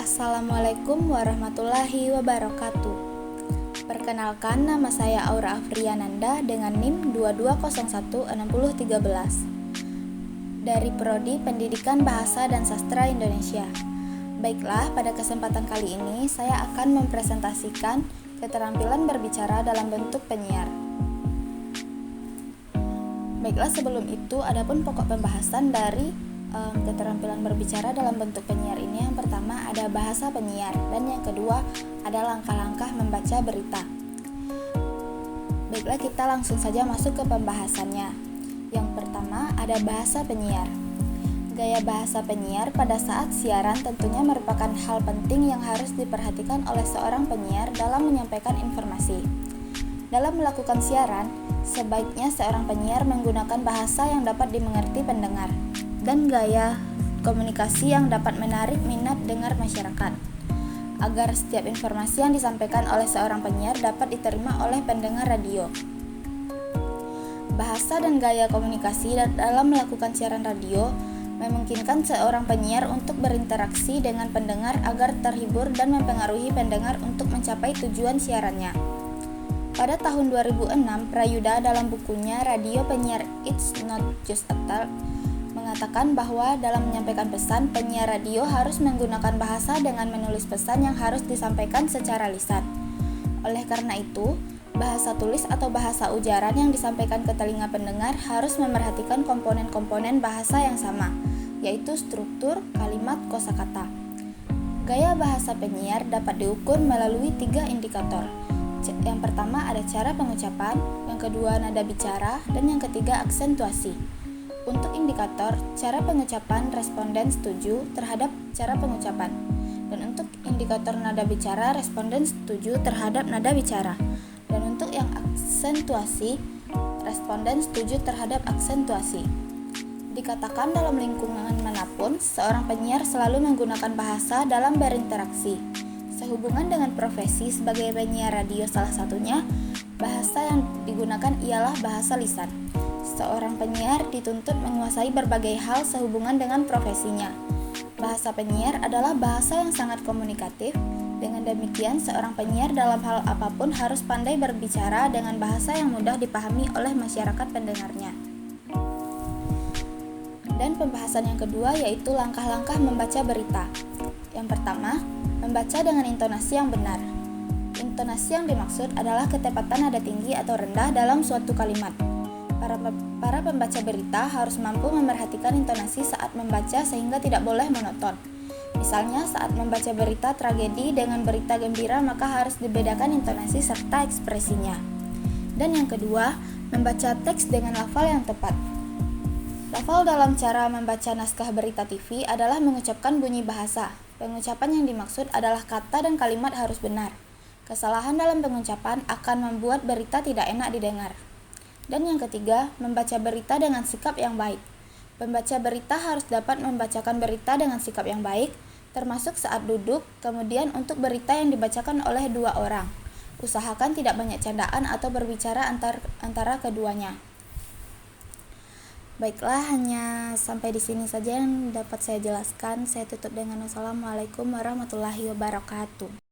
Assalamualaikum warahmatullahi wabarakatuh. Perkenalkan, nama saya Aura Afriananda dengan NIM 22016013 dari Prodi Pendidikan Bahasa dan Sastra Indonesia. Baiklah, pada kesempatan kali ini saya akan mempresentasikan keterampilan berbicara dalam bentuk penyiar. Baiklah, sebelum itu adapun pokok pembahasan dari keterampilan berbicara dalam bentuk penyiar ini. Yang pertama ada bahasa penyiar, dan yang kedua ada langkah-langkah membaca berita. Baiklah, kita langsung saja masuk ke pembahasannya. Yang pertama ada bahasa penyiar. Gaya bahasa penyiar pada saat siaran tentunya merupakan hal penting yang harus diperhatikan oleh seorang penyiar dalam menyampaikan informasi. Dalam melakukan siaran, sebaiknya seorang penyiar menggunakan bahasa yang dapat dimengerti pendengar dan gaya komunikasi yang dapat menarik minat dengar masyarakat, agar setiap informasi yang disampaikan oleh seorang penyiar dapat diterima oleh pendengar radio. Bahasa dan gaya komunikasi dalam melakukan siaran radio memungkinkan seorang penyiar untuk berinteraksi dengan pendengar agar terhibur dan mempengaruhi pendengar untuk mencapai tujuan siarannya. Pada tahun 2006, Prayuda dalam bukunya Radio Penyiar It's Not Just a Talk mengatakan bahwa dalam menyampaikan pesan, penyiar radio harus menggunakan bahasa dengan menulis pesan yang harus disampaikan secara lisan. Oleh karena itu, bahasa tulis atau bahasa ujaran yang disampaikan ke telinga pendengar harus memerhatikan komponen-komponen bahasa yang sama, yaitu struktur, kalimat, kosakata. Gaya bahasa penyiar dapat diukur melalui 3 indikator. Yang pertama ada cara pengucapan, yang kedua nada bicara, dan yang ketiga aksentuasi. Untuk indikator cara pengucapan, responden setuju terhadap cara pengucapan. Dan untuk indikator nada bicara, responden setuju terhadap nada bicara. Dan untuk yang aksentuasi, responden setuju terhadap aksentuasi. Dikatakan dalam lingkungan manapun, seorang penyiar selalu menggunakan bahasa dalam berinteraksi. Sehubungan dengan profesi sebagai penyiar radio salah satunya, bahasa yang digunakan ialah bahasa lisan. Seorang penyiar dituntut menguasai berbagai hal sehubungan dengan profesinya. Bahasa penyiar adalah bahasa yang sangat komunikatif. Dengan demikian, seorang penyiar dalam hal apapun harus pandai berbicara dengan bahasa yang mudah dipahami oleh masyarakat pendengarnya. Dan pembahasan yang kedua yaitu langkah-langkah membaca berita. Yang pertama, membaca dengan intonasi yang benar. Intonasi yang dimaksud adalah ketepatan nada tinggi atau rendah dalam suatu kalimat. Para pembaca berita harus mampu memerhatikan intonasi saat membaca sehingga tidak boleh monoton. Misalnya saat membaca berita tragedi dengan berita gembira, maka harus dibedakan intonasi serta ekspresinya. Dan yang kedua, membaca teks dengan lafal yang tepat. Lafal dalam cara membaca naskah berita TV adalah mengucapkan bunyi bahasa. Pengucapan yang dimaksud adalah kata dan kalimat harus benar. Kesalahan dalam pengucapan akan membuat berita tidak enak didengar. Dan yang ketiga, membaca berita dengan sikap yang baik. Pembaca berita harus dapat membacakan berita dengan sikap yang baik, termasuk saat duduk, kemudian untuk berita yang dibacakan oleh 2 orang. Usahakan tidak banyak candaan atau berbicara antara keduanya. Baiklah, hanya sampai di sini saja yang dapat saya jelaskan. Saya tutup dengan wassalamualaikum warahmatullahi wabarakatuh.